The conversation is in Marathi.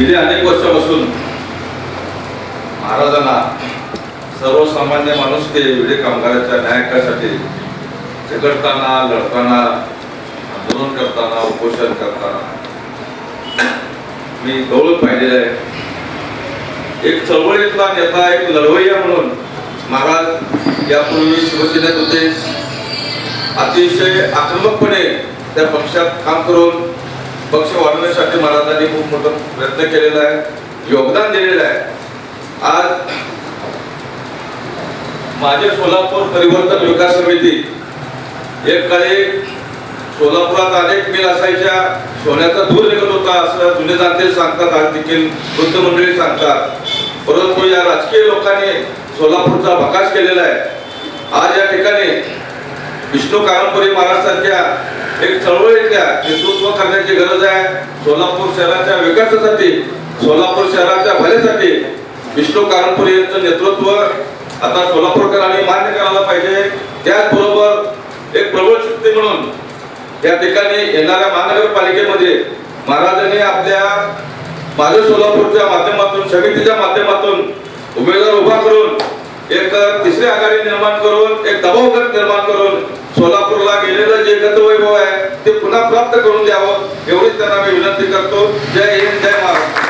गेल्या अनेक वर्षापासून महाराजांना सर्वसामान्य माणूस ते विडे कामगाराच्या न्यायासाठी झगडताना, लढताना, आंदोलन करताना, उपोषण करताना मी जवळून पाहिलेलं आहे। एक चळवळीतला नेता, एक लढवय्या म्हणून महाराज यापूर्वी शिवसेनेत होते। अतिशय आक्रमकपणे त्या पक्षात काम करून पक्ष वाढवण्यासाठी महाराजांनी खूप मोठा प्रयत्न केलेला आहे, योगदान दिलेलं आहे। आज माझे सोलापूर परिवर्तन विकास समिती एक काळी सोलापुरात अनेक मिल असायच्या, सोन्याचा धूर निघत होता असं जुने जाणते सांगतात, आज देखील वृद्ध मंडळी सांगतात। परंतु या राजकीय लोकांनी सोलापूरचा बकास केलेला आहे। आज या ठिकाणी विष्णू कारंपुरी महाराज सारख्या एक चळवळीतल्या नेतृत्व करण्याची गरज आहे। सोलापूर शहराच्या विकासासाठी, सोलापूर शहराच्या भल्यासाठी विष्णू कारंपुरी यांचं नेतृत्व आता सोलापूरकरांनी मान्य करायला पाहिजे। त्याचबरोबर एक प्रबळ शक्ती म्हणून या ठिकाणी येणाऱ्या महानगरपालिकेमध्ये महाराजांनी आपल्या माझ्या सोलापूरच्या माध्यमातून, समितीच्या माध्यमातून उमेदवार उभा करून एक तिसरी आघाडी निर्माण करून, एक दबाव गट निर्माण करून सोलापूरला गेलेलं जे गतवैभव आहे ते पुन्हा प्राप्त करून द्यावं एवढीच त्यांना मी विनंती करतो। जय हिंद, जय महाराष्ट्र।